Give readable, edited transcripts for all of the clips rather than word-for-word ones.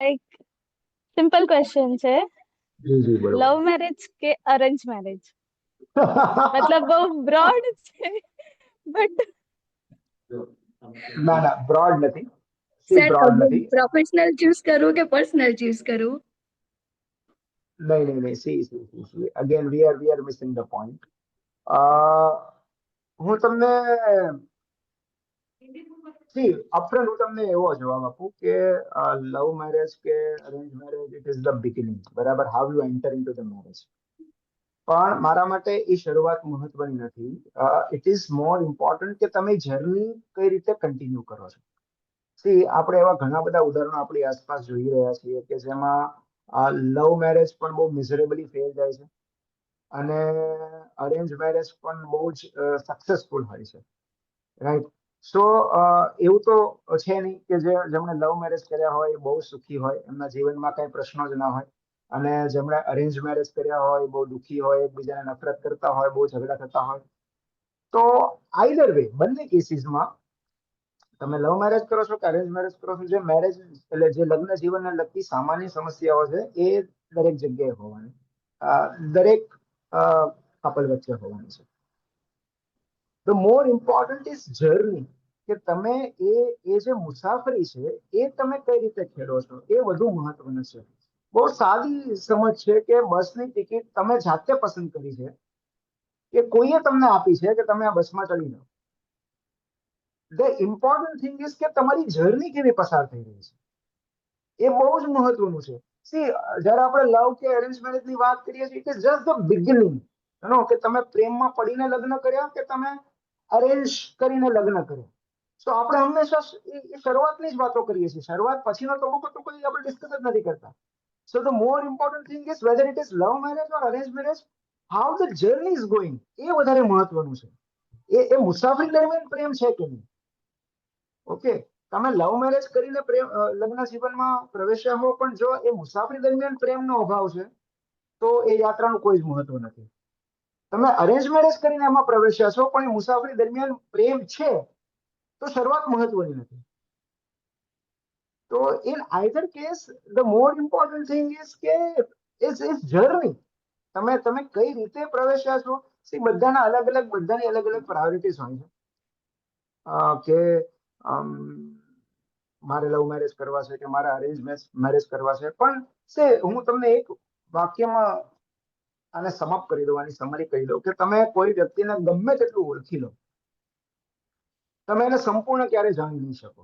એક simple question છે, જી જી બરોબર. લવ મેરેજ કે અરેન્જ મેરેજ? મતલબ બહુ બ્રોડ છે બટ ના ના બ્રોડ નથી, સી સર બ્રોડ નથી. પ્રોફેશનલ ચૂઝ કરું કે પર્સનલ ચૂઝ કરું? નહીં નહીં નહીં, C again we are missing the point. હું તમને સી અપફ્રન્ટ હું તમને એવો જવાબ આપું કે લવ મેરેજ કે arrange marriage it is the beginning, બરાબર, how you enter into the marriage. પણ મારા માટે એ શરૂઆત મહત્વની નથી. ઇટ ઇઝ મોર ઇમ્પોર્ટન્ટ કે તમે જર્ની કઈ રીતે કન્ટિન્યુ કરો છો. સી આપણે એવા ઘણા બધા ઉદાહરણો આપણી આસપાસ જોઈ રહ્યા છીએ કે જેમાં લવ મેરેજ પણ બહુ મિઝરેબલી ફેલ જાય છે અને અરેન્જ મેરેજ પણ બહુ જ સક્સેસફુલ હોય છે, રાઈટ. સો એવું તો છે નહીં કે જેમણે લવ મેરેજ કર્યા હોય એ બહુ સુખી હોય, એમના જીવનમાં કઈ પ્રશ્નો જ ના હોય, અને જેમણે અરેન્જ મેરેજ કર્યા હોય બહુ દુઃખી હોય, એકબીજાને નફરત કરતા હોય, બહુ ઝઘડા થતા હોય. તો આઈધર વે બંને કેસીસમાં તમે લવ મેરેજ કરો છો કે અરેન્જ મેરેજ કરો છો, જે મેરેજ એટલે જે લગ્ન જીવનને લગતી સામાન્ય સમસ્યાઓ છે એ દરેક જગ્યાએ હોવાની, દરેક કપલ વચ્ચે હોવાની છે. The more important is journey, કે તમે એ જે મુસાફરી છે એ તમે કઈ રીતે ખેડો છો એ વધુ મહત્વનું છે. બહુ સાદી સમજ છે કે બસની ટિકિટ તમે જાતે પસંદ કરી છે કે કોઈએ તમને આપી છે કે તમે આ બસમાં ચડી જાઓ. ધ ઇમ્પોર્ટન્ટ થિંગ ઇઝ કે તમારી જર્ની કેવી પસાર થઈ રહી છે, એ બહુ જ મહત્વનું છે. સી જયારે આપણે લવ કે અરેન્જ મેરેજ ની વાત કરીએ છીએ, it is just the beginning. કે તમે પ્રેમમાં પડીને લગ્ન કર્યા કે તમે અરેન્જ કરીને લગ્ન કર્યા. તો આપણે હંમેશા એ શરૂઆતની જ વાતો કરીએ છીએ, શરૂઆત પછીનો તબક્કો તો કોઈ આપણે ડિસ્કસ જ નથી કરતા. So the more important thing is whether it is love marriage or arrange marriage, how the journey is going, એ વધારે મહત્વનું છે. એ મુસાફરી દરમિયાન પ્રેમ છે કે નહીં. ઓકે, તમે લવ મેરેજ કરીને લગ્ન જીવનમાં પ્રવેશ્યા હો, પણ જો એ મુસાફરી દરમિયાન પ્રેમનો અભાવ છે તો એ યાત્રાનું કોઈ જ મહત્વ નથી. તમે અરેન્જ મેરેજ કરીને એમાં પ્રવેશ્યા છો પણ એ મુસાફરી દરમિયાન પ્રેમ છે તો શરૂઆત મહત્વની નથી. તો in either case the more important thing is કે ઇઝ જર્ની. તમે કઈ રીતે પ્રવેશ્યા છો. બધાની અલગ અલગ પ્રાયોરિટીઝ હોય છે કે મારે લવ મેરેજ કરવા છે કે મારે અરેન્જ મેરેજ કરવા છે. પણ હું તમને એક વાક્યમાં આને સમાપ્ત કરી દઉં, આની સમરી કહી દઉં કે તમે કોઈ વ્યક્તિને ગમે તેટલું ઓળખી લો, તમે એને સંપૂર્ણ ક્યારે જાણી નહીં શકો.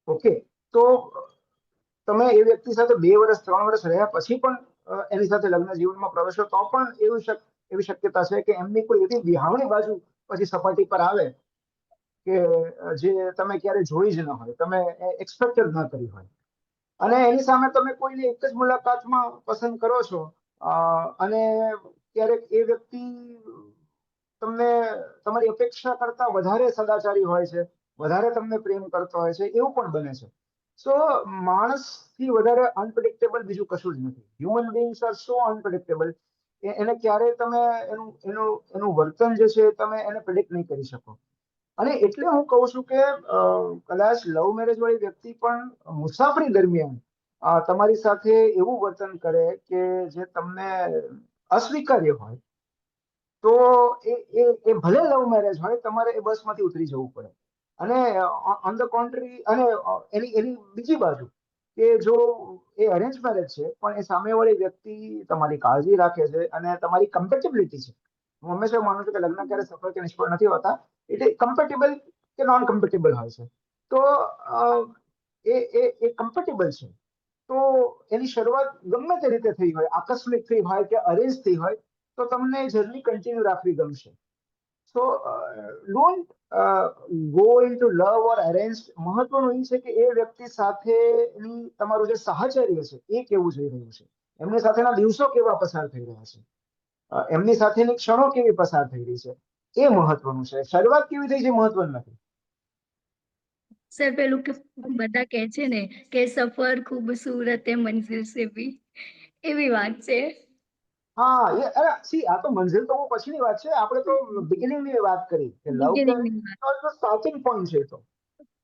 ઓકે, તો તમે એ વ્યક્તિ સાથે 2 વર્ષ 3 વર્ષ રહ્યા પછી પણ એની સાથે લગ્ન જીવનમાં પ્રવેશો તો પણ એવી શક્યતા છે કે એમની કોઈ એવી વિહાવણી બાજુ પછી સપાટી પર આવે કે જે તમે ક્યારે જોઈ જ ન હોય, તમે એક્સપેક્ટ જ ન કરી હોય. અને એની સામે તમે કોઈને એક જ મુલાકાતમાં પસંદ કરો છો અને ક્યારેક એ વ્યક્તિ તમને તમારી અપેક્ષા કરતા વધારે સદાચારી હોય છે, વધારે તમને પ્રેમ કરતો હોય છે, એવું પણ બને છે. સો માણસથી વધારે અનપ્રેડિક્ટેબલ બીજું કશું જ નથી. Human beings are so unpredictable. એને ક્યારેય તમે એનું વર્તન જે છે તમે એને પ્રેડિક્ટ નહીં કરી શકો. અને એટલે હું કહું છું કે કદાચ લવ મેરેજ વાળી વ્યક્તિ પણ મુસાફરી દરમિયાન તમારી સાથે એવું વર્તન કરે કે જે તમને અસ્વીકાર્ય હોય, તો એ ભલે લવ મેરેજ હોય, તમારે એ બસમાંથી ઉતરી જવું પડે. અને ઓન ધ કોન્ટ્રી, અને એની બીજી બાજુ કે જો એ અરેન્જ મેરેજ છે પણ એ સામેવાળી વ્યક્તિ તમારી કાળજી રાખે છે અને તમારી કમ્પેટેબિલિટી છે. હું હંમેશા માનું છું કે લગ્ન ક્યારે સફળ કે નિષ્ફળ નથી હોતા, એટલે કમ્પેટેબલ કે નોન કમ્પેટેબલ હોય છે. તો એ કમ્પેટેબલ છે તો એની શરૂઆત ગમે તે રીતે થઈ હોય, આકસ્મિક થઈ હોય કે અરેન્જ થઈ હોય, તો તમને જર્ની કન્ટિન્યુ રાખવી ગમશે. સો don't go in two love or arrange. મહત્વનું એ છે કે એ વ્યક્તિ સાથેની તમારું જે સાહચર્ય છે એ કેવું જઈ રહ્યું છે, એમની સાથેના દિવસો કેવા પસાર થઈ રહ્યા છે, એમની સાથેની ક્ષણો કેવી પસાર થઈ રહી છે, એ મહત્વનું છે. શરૂઆત કેવી થઈ છે મહત્વનું નથી. સર પેલું કે બધા કે છે ને કે સફર ખૂબસૂરત હે મંઝિલ સે ભી, એવી વાત છે. હા, આ તો મંઝિલ તો બહુ પછીની વાત છે. આપણે તો બિગિનિંગ ની વાત કરી કે લવ કે બિગિનિંગ ની વાત. સ્ટાર્ટિંગ પોઈન્ટ છે. તો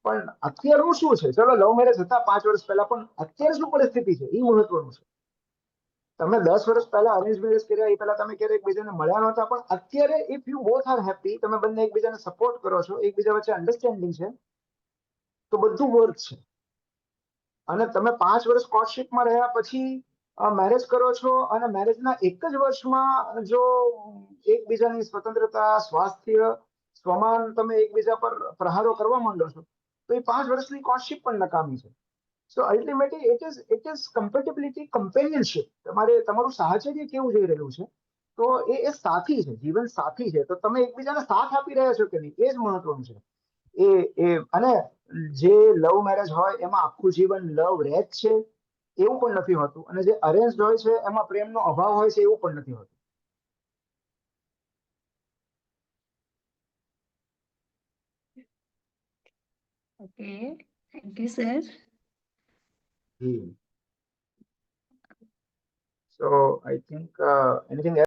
પણ અત્યારનું શું છે? ચલો લવ મેરેજ હતા 5 વર્ષ પહેલા, પણ અત્યારે શું પરિસ્થિતિ છે એ મહત્વનું છે. તમે 10 વર્ષ પહેલા અરેન્જ મેરેજ કર્યા એ પહેલા તમે ક્યારેક એકબીજાને મળ્યા નહોતા, પણ અત્યારે if you both are happy, તમે બંને એકબીજાને સપોર્ટ કરો છો, એકબીજા વચ્ચે અન્ડરસ્ટેન્ડિંગ છે, તો બધું વર્ક છે. અને તમે 5 વર્ષ કોર્ટશિપમાં રહ્યા પછી મેરેજ કરો છો અને મેરેજના એક જ વર્ષમાં જો એકબીજાની સ્વતંત્રતા, સ્વાસ્થ્ય, સ્વમાન તમે એકબીજા પર પ્રહારો કરવા માંડો છો, તો એ 5 વર્ષની કોર્ટશિપ પણ નકામી છે. સો અલ્ટિમેટલી ઇટ ઇઝ કમ્પેટેબિલિટી, કમ્પેનિયનશિપ. તમારું સાહચર્ય કેવું જઈ રહ્યું છે, તો એ સાથી છે, જીવન સાથી છે. તો તમે એકબીજાને સાથ આપી રહ્યા છો કે નહીં, એ જ મહત્વનું છે. અને જે લવ મેરેજ હોય એમાં આખું જીવન લવ રહે જ છે એવું પણ નથી હોતું, અને જે અરેન્જ હોય છે એમાં પ્રેમનો અભાવ હોય છે એવું પણ નથી હોતું. Okay, thank you sir. So I think anything